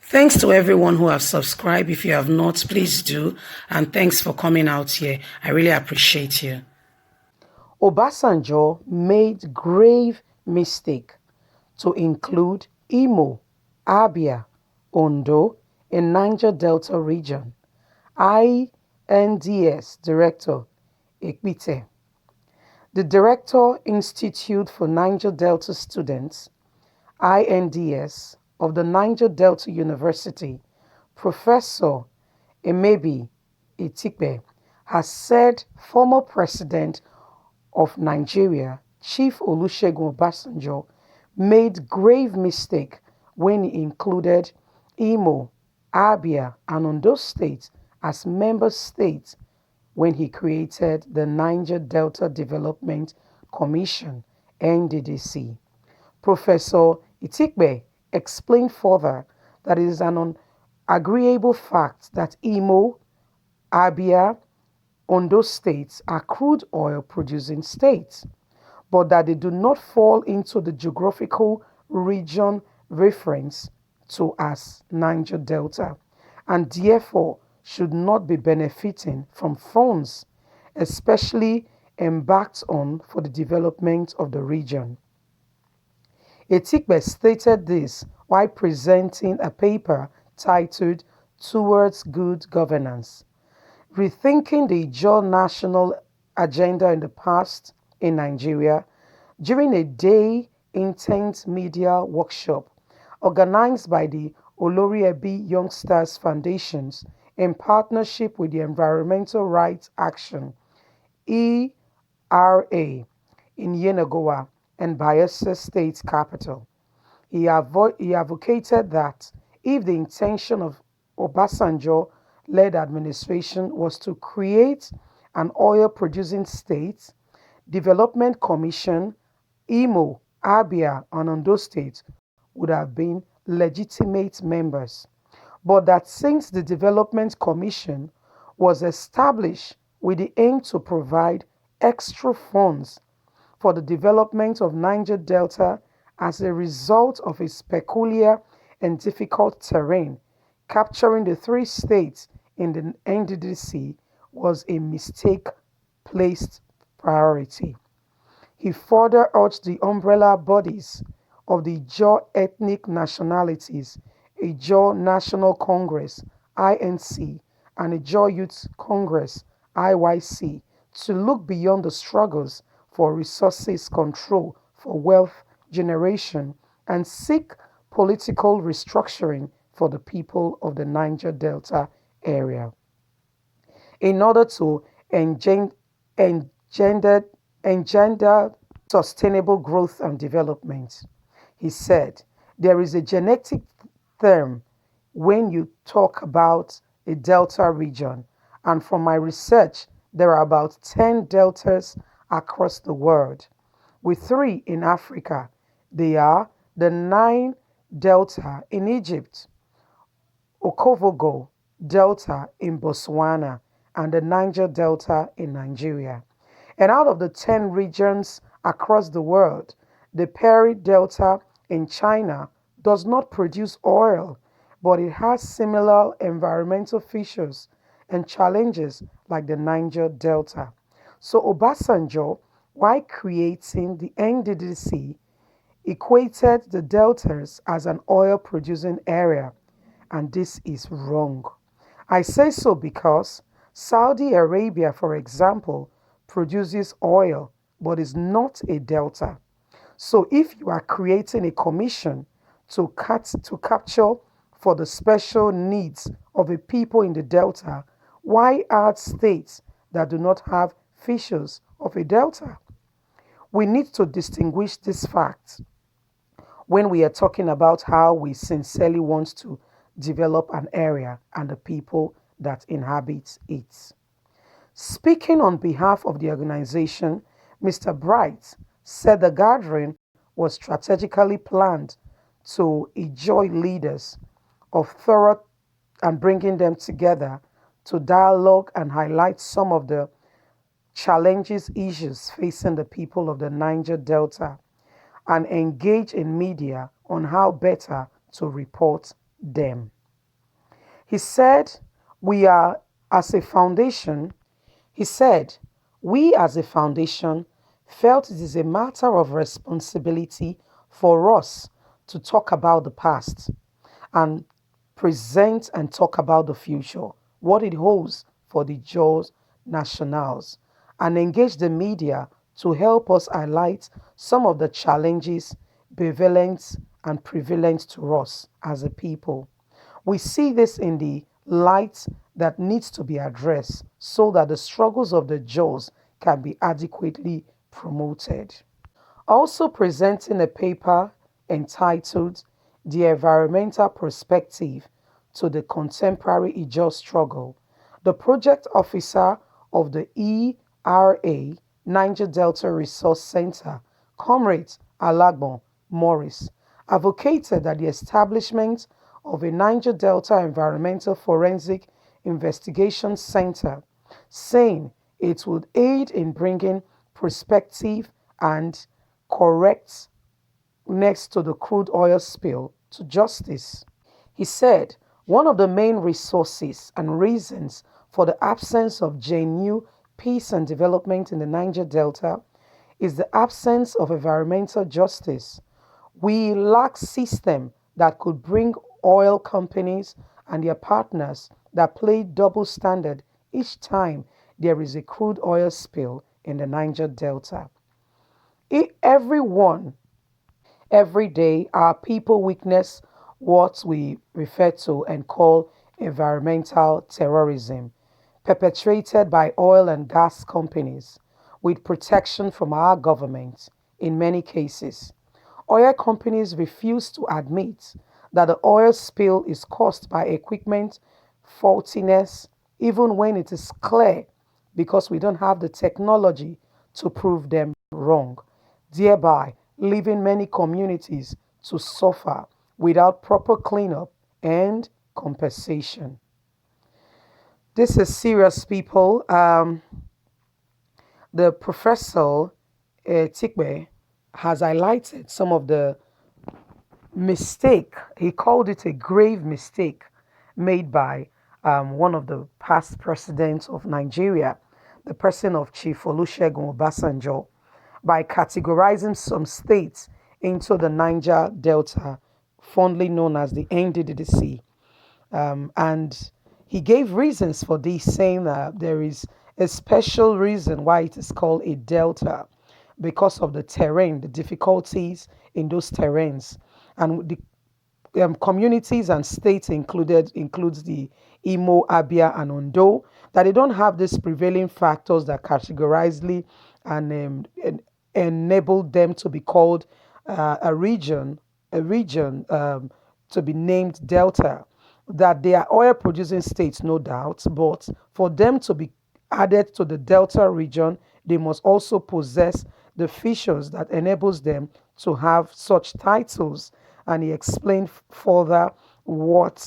Thanks to everyone who have subscribed. If you have not, please do. And thanks for coming out here. I really appreciate you. Obasanjo made grave mistake to include Imo, Abia, Ondo in Niger Delta region. INDS Director Ekpite. The Director Institute for Niger Delta Students, INDS, of the Niger Delta University, Professor Emebi Etikpe, has said former President of Nigeria, Chief Olusegun Obasanjo, made grave mistake when he included Imo, Abia, and Ondo states as member states when he created the Niger Delta Development Commission, NDDC. Professor Itikbe explained further that it is an unagreeable fact that Imo, Abia, Ondo states are crude oil producing states, but that they do not fall into the geographical region reference to as Niger Delta, and therefore should not be benefiting from funds, especially embarked on for the development of the region. Etikbe stated this while presenting a paper titled Towards Good Governance, Rethinking the Ijaw National Agenda in the Past in Nigeria, during a day intense media workshop organized by the Oloriebi Youngsters Foundations in partnership with the Environmental Rights Action ERA in Yenagoa and Bayelsa State capital. He advocated that if the intention of Obasanjo led administration was to create an oil producing state, Development Commission, Imo, Abia, and Ondo states would have been legitimate members, but that since the Development Commission was established with the aim to provide extra funds for the development of Niger Delta as a result of its peculiar and difficult terrain, capturing the three states in the NDDC was a mistake-placed priority. He further urged the umbrella bodies of the Ijaw ethnic nationalities, Ijaw National Congress, INC, and Ijaw Youth Congress, IYC, to look beyond the struggles for resources control for wealth generation and seek political restructuring for the people of the Niger Delta area. In order to engender, engender sustainable growth and development, he said, there is a genetic term when you talk about a delta region, and from my research, there are about 10 deltas across the world, with three in Africa. They are the Nile Delta in Egypt, Okovogo Delta in Botswana, and the Niger Delta in Nigeria. And out of the 10 regions across the world, the Peri Delta in China does not produce oil, but it has similar environmental features and challenges like the Niger Delta. So Obasanjo, while creating the NDDC, equated the deltas as an oil producing area, and this is wrong. I say so because Saudi Arabia, for example, produces oil but is not a delta. So if you are creating a commission to capture for the special needs of a people in the delta, why add states that do not have features of a delta? We need to distinguish this fact when we are talking about how we sincerely want to develop an area and the people that inhabit it. Speaking on behalf of the organization, Mr. Bright said the gathering was strategically planned to enjoy leaders of thorough and bringing them together to dialogue and highlight some of the challenges, issues facing the people of the Niger Delta and engage in media on how better to report them. He said, We are as a foundation, he said, We as a foundation felt it is a matter of responsibility for us to talk about the past and present and talk about the future, what it holds for the Jaws nationals, and engage the media to help us highlight some of the challenges prevalent and prevalent to us as a people. We see this in the light that needs to be addressed so that the struggles of the Jaws can be adequately promoted. Also presenting a paper entitled The Environmental Perspective to the Contemporary Ijaw Struggle, the project officer of the ERA Niger Delta Resource Center, Comrade Alagbon Morris, advocated that the establishment of a Niger Delta Environmental Forensic Investigation Center, saying it would aid in bringing perspective and correct next to the crude oil spill to justice. He said one of the main resources and reasons for the absence of genuine peace and development in the Niger Delta is the absence of environmental justice. We lack system that could bring oil companies and their partners that play double standard each time there is a crude oil spill in the Niger Delta. Everyone, every day, our people witness what we refer to and call environmental terrorism, perpetrated by oil and gas companies with protection from our government in many cases. Oil companies refuse to admit that the oil spill is caused by equipment faultiness, even when it is clear because we don't have the technology to prove them wrong, thereby leaving many communities to suffer without proper cleanup and compensation. This is serious, people. The professor Tikbe has highlighted some of the mistake. He called it a grave mistake made by one of the past presidents of Nigeria, the person of Chief Olusegun Obasanjo, by categorizing some states into the Niger Delta, fondly known as the NDDC. And he gave reasons for this, saying that there is a special reason why it is called a delta because of the terrain, the difficulties in those terrains, and the communities and states includes the Imo, Abia, and Ondo, that they don't have these prevailing factors that categorically and enable them to be called a region to be named Delta. That they are oil producing states, no doubt, but for them to be added to the Delta region, they must also possess the features that enables them to have such titles. And he explained further what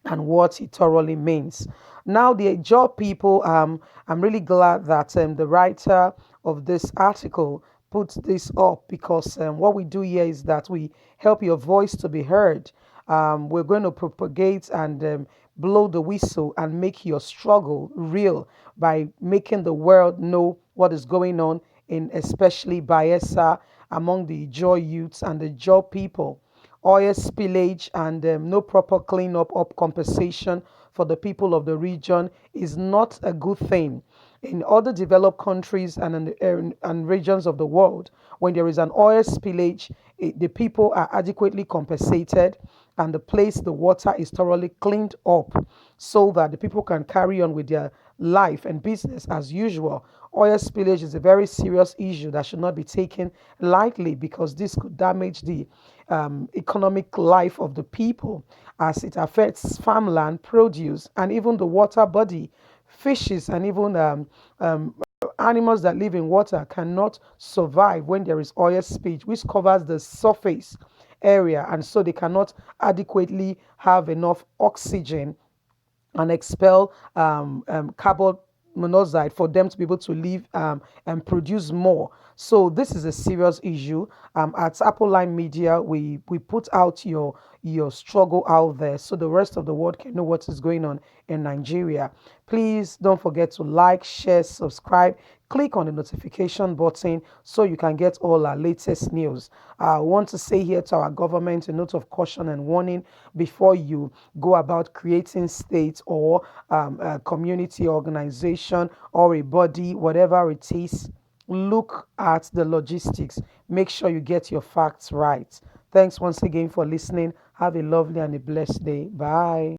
and what it thoroughly means. Now, the job people, I'm really glad that the writer of this article put this up because what we do here is that we help your voice to be heard. We're going to propagate and blow the whistle and make your struggle real by making the world know what is going on in especially Bayelsa among the Joy youths and the job people. Oil spillage and no proper cleanup up compensation for the people of the region is not a good thing. In other developed countries and and regions of the world, when there is an oil spillage, the people are adequately compensated and the place, the water is thoroughly cleaned up so that the people can carry on with their life and business as usual. Oil spillage is a very serious issue that should not be taken lightly because this could damage the economic life of the people as it affects farmland, produce, and even the water body. Fishes and even animals that live in water cannot survive when there is oil spillage, which covers the surface area, and so they cannot adequately have enough oxygen and expel carbon monoxide for them to be able to live and produce more. So this is a serious issue. At Apple Line Media, we put out your struggle out there so the rest of the world can know what is going on in Nigeria. Please don't forget to like, share, subscribe. Click on the notification button so you can get all our latest news. I want to say here to our government a note of caution and warning before you go about creating state or a community organization or a body, whatever it is. Look at the logistics. Make sure you get your facts right. Thanks once again for listening. Have a lovely and a blessed day. Bye.